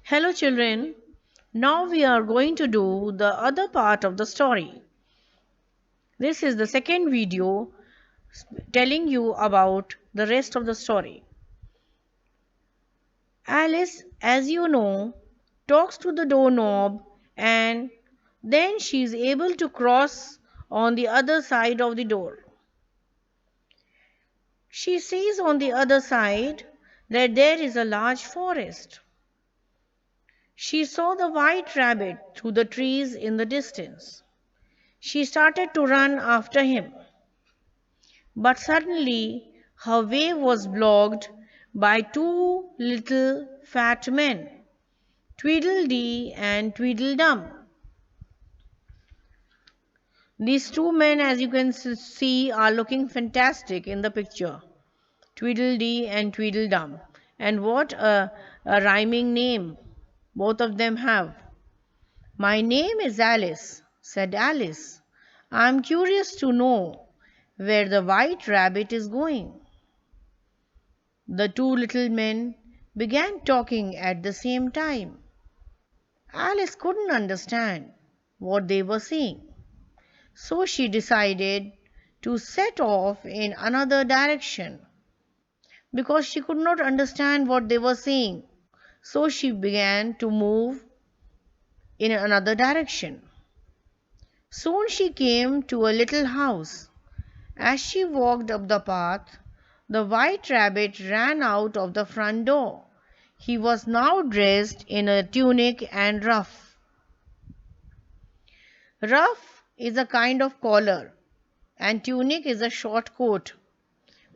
Hello, children. Now we are going to do the other part of the story. This is the second video telling you about the rest of the story. Alice, as you know, talks to the doorknob and then she is able to cross on the other side of the door. She sees on the other side that there is a large forest. She saw the white rabbit through the trees in the distance. She started to run after him, but suddenly her way was blocked by two little fat men, Tweedledee and Tweedledum. These two men, as you can see, are looking fantastic in the picture. Tweedledee and Tweedledum. And what a rhyming name both of them have. My name is Alice, said Alice. I'm curious to know where the white rabbit is going. The two little men began talking at the same time. Alice couldn't understand what they were saying, so she decided to set off in another direction because she could not understand what they were saying. So she began to move in another direction. Soon she came to a little house. As she walked up the path, the white rabbit ran out of the front door. He was now dressed in a tunic and ruff. Ruff is a kind of collar, and tunic is a short coat.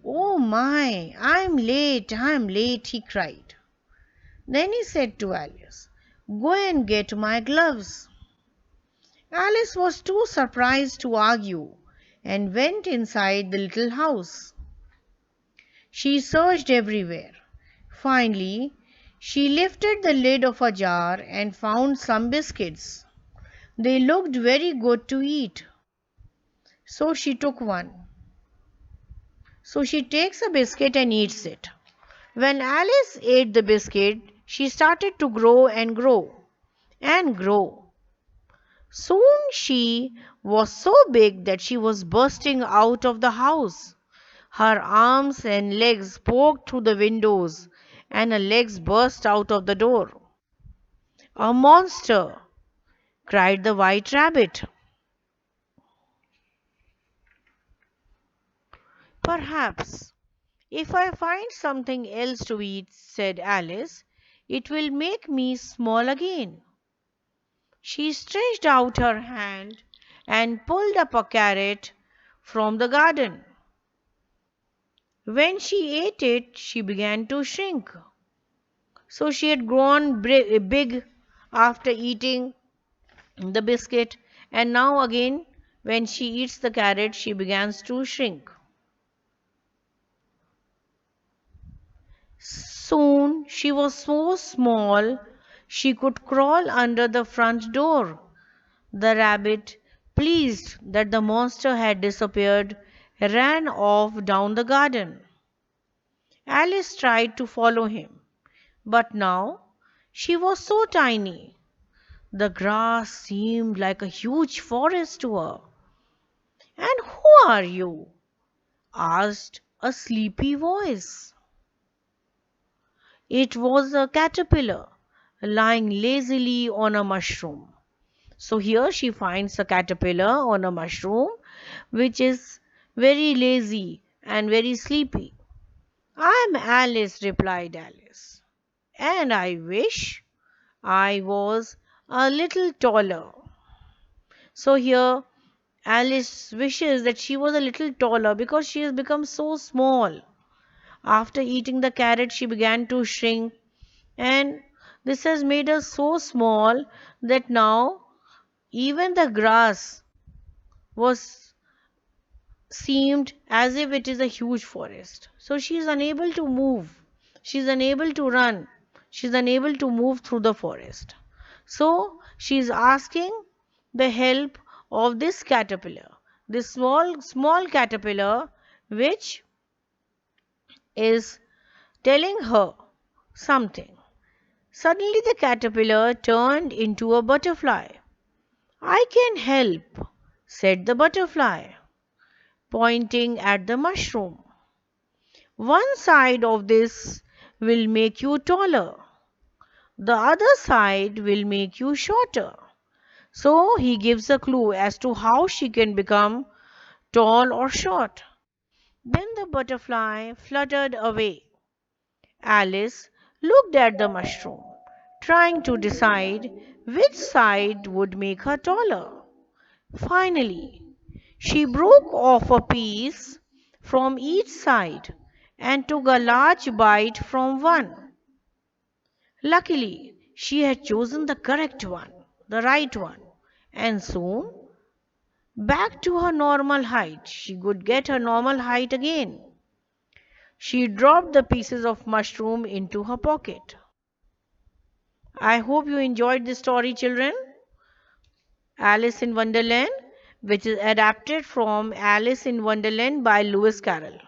Oh my, I'm late, he cried. Then he said to Alice, Go and get my gloves. Alice was too surprised to argue and went inside the little house. She searched everywhere. Finally, she lifted the lid of a jar and found some biscuits. They looked very good to eat. So she took one. So she takes a biscuit and eats it. When Alice ate the biscuit, she started to grow and grow and grow. Soon she was so big that she was bursting out of the house. Her arms and legs poked through the windows, and her legs burst out of the door. A monster! Cried the white rabbit. Perhaps, if I find something else to eat, said Alice, it will make me small again. She stretched out her hand and pulled up a carrot from the garden. When she ate it, she began to shrink. So she had grown big after eating the biscuit, and now again, when she eats the carrot, she begins to shrink. Soon she was so small she could crawl under the front door. The rabbit, pleased that the monster had disappeared, ran off down the garden. Alice tried to follow him, but now she was so tiny. The grass seemed like a huge forest to her. And who are you? Asked a sleepy voice. It was a caterpillar lying lazily on a mushroom. So here she finds a caterpillar on a mushroom which is very lazy and very sleepy. I'm Alice, replied Alice, and I wish I was a little taller. So here Alice wishes that she was a little taller because she has become so small. After eating the carrot, she began to shrink, and this has made her so small that now even the grass was seemed as if it is a huge forest. So she is unable to move. She is unable to run. She is unable to move through the forest. So she is asking the help of this caterpillar, this small caterpillar, which is telling her something. Suddenly the caterpillar turned into a butterfly. I can help, said the butterfly, pointing at the mushroom. One side of this will make you taller, the other side will make you shorter. So he gives a clue as to how she can become tall or short. Then the butterfly fluttered away. Alice looked at the mushroom, trying to decide which side would make her taller. Finally, she broke off a piece from each side and took a large bite from one. Luckily, she had chosen the correct one, the right one, and soon, back to her normal height, she could get her normal height again. She dropped the pieces of mushroom into her pocket. I hope you enjoyed this story, children. Alice in Wonderland, which is adapted from Alice in Wonderland by Lewis Carroll.